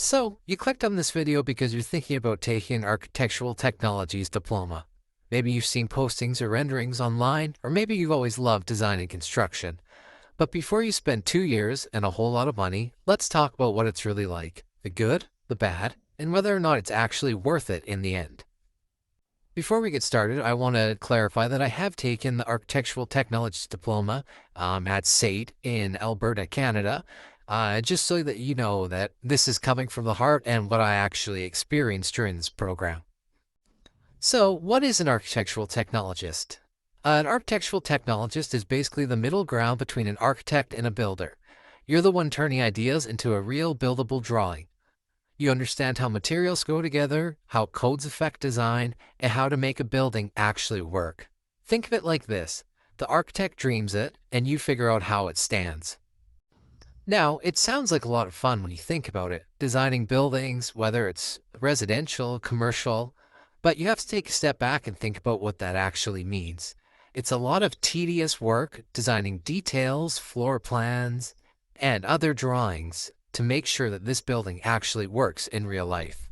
So, you clicked on this video because you're thinking about taking an Architectural Technologies diploma. Maybe you've seen postings or renderings online, or maybe you've always loved design and construction. But before you spend 2 years and a whole lot of money, let's talk about what it's really like, the good, the bad, and whether or not it's actually worth it in the end. Before we get started, I want to clarify that I have taken the Architectural Technologist diploma at SAIT in Alberta, Canada, just so that you know that this is coming from the heart and what I actually experienced during this program. So, what is an architectural technologist? An architectural technologist is basically the middle ground between an architect and a builder. You're the one turning ideas into a real buildable drawing. You understand how materials go together, how codes affect design, and how to make a building actually work. Think of it like this. The architect dreams it, and you figure out how it stands. Now, it sounds like a lot of fun when you think about it, designing buildings, whether it's residential, commercial, but you have to take a step back and think about what that actually means. It's a lot of tedious work designing details, floor plans, and other drawings to make sure that this building actually works in real life.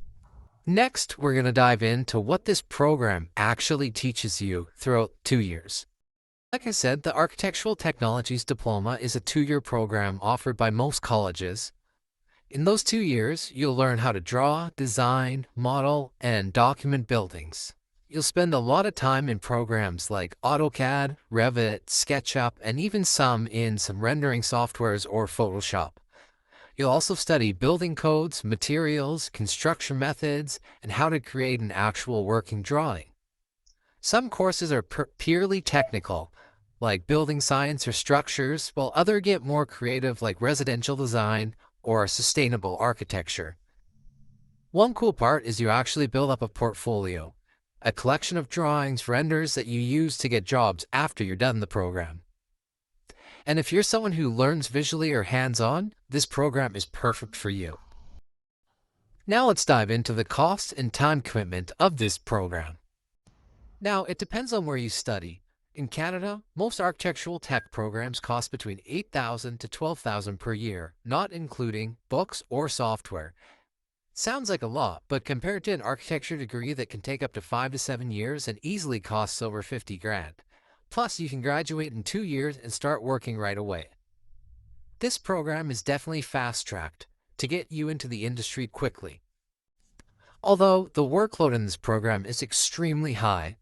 Next, we're going to dive into what this program actually teaches you throughout 2 years. Like I said, the Architectural Technologies Diploma is a 2-year program offered by most colleges. In those 2 years, you'll learn how to draw, design, model, and document buildings. You'll spend a lot of time in programs like AutoCAD, Revit, SketchUp, and even some rendering softwares or Photoshop. You'll also study building codes, materials, construction methods, and how to create an actual working drawing. Some courses are purely technical, like building science or structures, while others get more creative like residential design or sustainable architecture. One cool part is you actually build up a portfolio, a collection of drawings, renders that you use to get jobs after you're done the program. And if you're someone who learns visually or hands-on, this program is perfect for you. Now let's dive into the cost and time commitment of this program. Now, it depends on where you study. In Canada, most architectural tech programs cost between $8,000 to $12,000 per year, not including books or software. Sounds like a lot, but compared to an architecture degree that can take up to 5 to 7 years and easily costs over 50 grand. Plus, you can graduate in 2 years and start working right away. This program is definitely fast-tracked to get you into the industry quickly. Although the workload in this program is extremely high,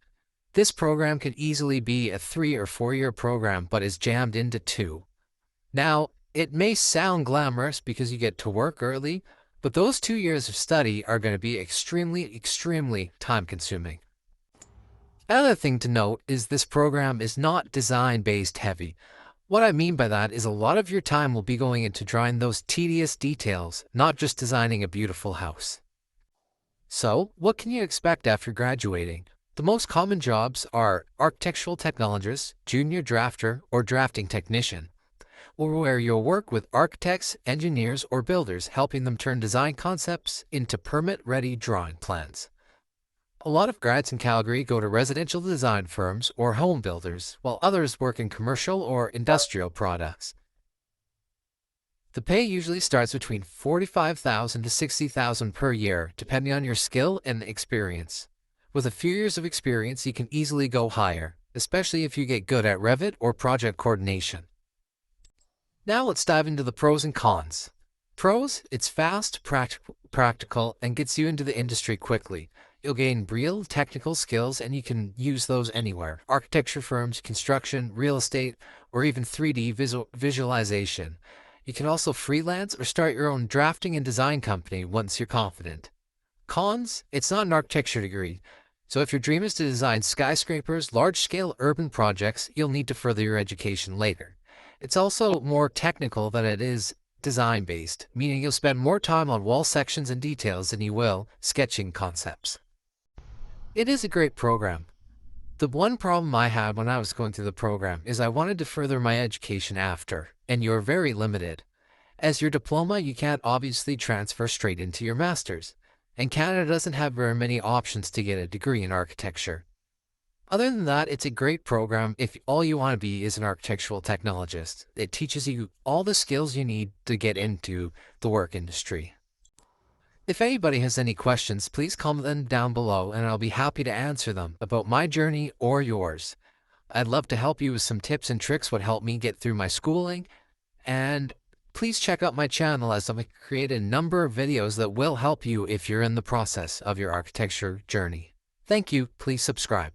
this program could easily be a 3 or 4-year program but is jammed into 2. Now, it may sound glamorous because you get to work early, but those 2 years of study are going to be extremely time-consuming. Another thing to note is this program is not design-based heavy. What I mean by that is a lot of your time will be going into drawing those tedious details, not just designing a beautiful house. So, what can you expect after graduating? The most common jobs are architectural technologist, junior drafter, or drafting technician, where you'll work with architects, engineers, or builders, helping them turn design concepts into permit-ready drawing plans. A lot of grads in Calgary go to residential design firms or home builders, while others work in commercial or industrial products. The pay usually starts between $45,000 to $60,000 per year, depending on your skill and experience. With a few years of experience, you can easily go higher, especially if you get good at Revit or project coordination. Now let's dive into the pros and cons. Pros, it's fast, practical, and gets you into the industry quickly. You'll gain real technical skills and you can use those anywhere. Architecture firms, construction, real estate, or even 3D visualization. You can also freelance or start your own drafting and design company once you're confident. Cons, it's not an architecture degree. So if your dream is to design skyscrapers, large-scale urban projects, you'll need to further your education later. It's also more technical than it is design-based, meaning you'll spend more time on wall sections and details than you will sketching concepts. It is a great program. The one problem I had when I was going through the program is I wanted to further my education after, and you're very limited. As your diploma, you can't obviously transfer straight into your master's, and Canada doesn't have very many options to get a degree in architecture. Other than that, it's a great program if all you want to be is an architectural technologist. It teaches you all the skills you need to get into the work industry. If anybody has any questions, please comment them down below and I'll be happy to answer them about my journey or yours. I'd love to help you with some tips and tricks what helped me get through my schooling, and please check out my channel as I've created a number of videos that will help you if you're in the process of your architecture journey. Thank you. Please subscribe.